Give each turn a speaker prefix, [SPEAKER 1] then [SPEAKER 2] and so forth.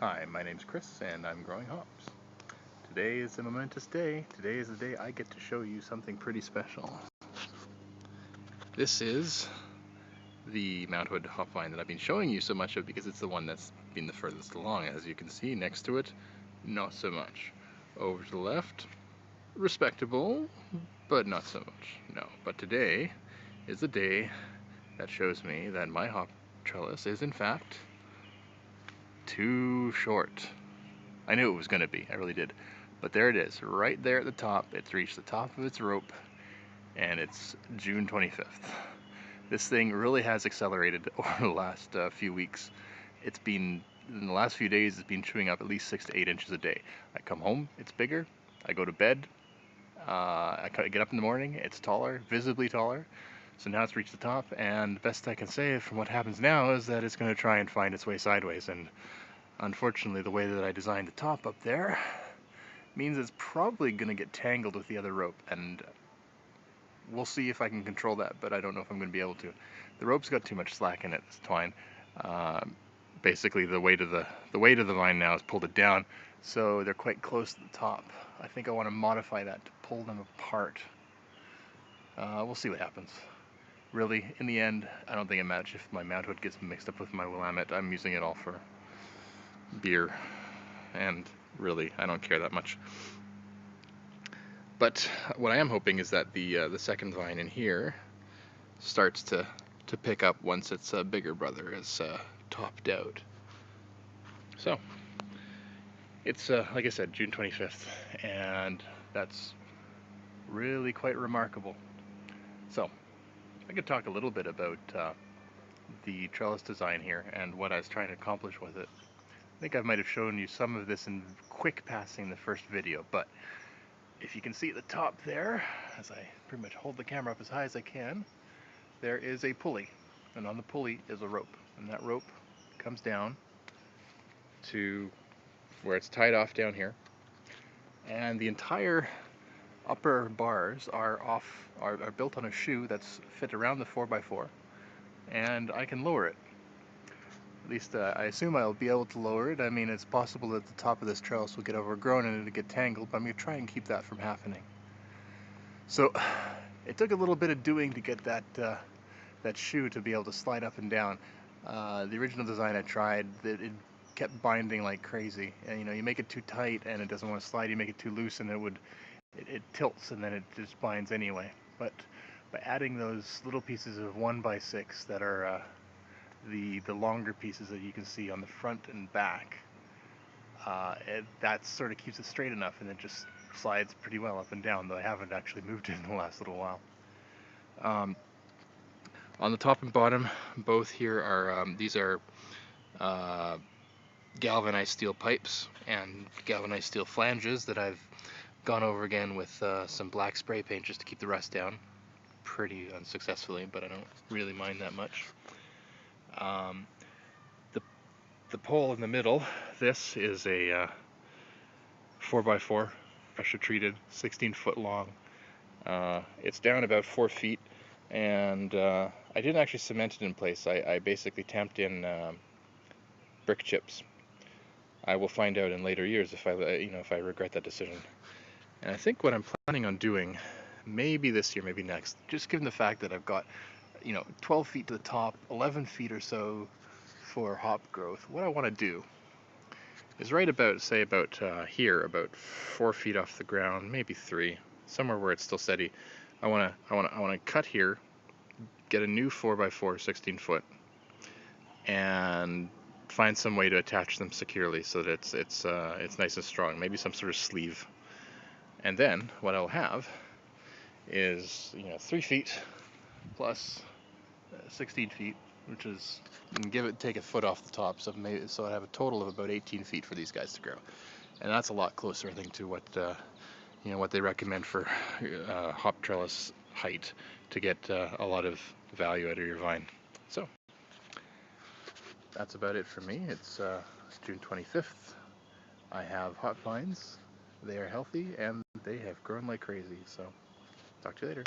[SPEAKER 1] Hi, my name's Chris and I'm growing hops. Today is a momentous day. Today is the day I get to show you something pretty special. This is the Mount Hood hop vine that I've been showing you so much of because it's the one that's been the furthest along. As you can see next to it, not so much. Over to the left, respectable, but not so much. No, but today is the day that shows me that my hop trellis is in fact too short. I knew it was going to be, I really did. But there it is, right there at the top. It's reached the top of its rope, and it's June 25th. This thing really has accelerated over the last few weeks. It's been, in the last few days, it's been chewing up at least 6 to 8 inches a day. I come home, it's bigger. I go to bed, I get up in the morning, it's taller, visibly taller. So now it's reached the top, and the best I can say from what happens now is that it's going to try and find its way sideways. And unfortunately, the way that I designed the top up there means it's probably going to get tangled with the other rope, and we'll see if I can control that, but I don't know if I'm going to be able to. The rope's got too much slack in it, this twine. Basically, the weight of the vine now has pulled it down, so they're quite close to the top. I think I want to modify that to pull them apart. We'll see what happens. Really, in the end, I don't think it matters if my mount hood gets mixed up with my Willamette. I'm using it all for beer, and really, I don't care that much. But what I am hoping is that the second vine in here starts to pick up once its bigger brother is topped out. So it's like I said, June 25th, and that's really quite remarkable. So I could talk a little bit about the trellis design here and what I was trying to accomplish with it. I think I might have shown you some of this in quick passing the first video, but if you can see at the top there, as I pretty much hold the camera up as high as I can, there is a pulley, and on the pulley is a rope, and that rope comes down to where it's tied off down here, and the entire upper bars are built on a shoe that's fit around the 4x4, and I can lower it. At least I assume I'll be able to lower it. I mean, it's possible that the top of this trellis will get overgrown and it'll get tangled, but I'm going to try and keep that from happening. So it took a little bit of doing to get that shoe to be able to slide up and down. The original design I tried, it kept binding like crazy, and you make it too tight and it doesn't want to slide. You make it too loose and it tilts, and then it just binds anyway. But by adding those little pieces of 1x6 that are the longer pieces that you can see on the front and back, that sort of keeps it straight enough, and it just slides pretty well up and down, though I haven't actually moved it in the last little while. On the top and bottom, both here are these are galvanized steel pipes and galvanized steel flanges that I've gone over again with some black spray paint just to keep the rust down, pretty unsuccessfully, but I don't really mind that much. The pole in the middle, this is a 4x4 pressure treated, 16-foot long. It's down about 4 feet, and I didn't actually cement it in place. I basically tamped in brick chips. I will find out in later years if I regret that decision. And I think what I'm planning on doing, maybe this year, maybe next, just given the fact that I've got 12 feet to the top, 11 feet or so for hop growth, what I want to do is right about, say about here, about 4 feet off the ground, maybe 3, somewhere where it's still steady. I want to cut here, get a new 4x4 16 foot, and find some way to attach them securely so that it's nice and strong. Maybe some sort of sleeve. And then what I'll have is 3 feet plus 16 feet, which is, take a foot off the top, so I have a total of about 18 feet for these guys to grow, and that's a lot closer, I think, to what what they recommend for hop trellis height to get a lot of value out of your vine. So that's about it for me. It's June 25th. I have hop vines. They are healthy and they have grown like crazy. So talk to you later.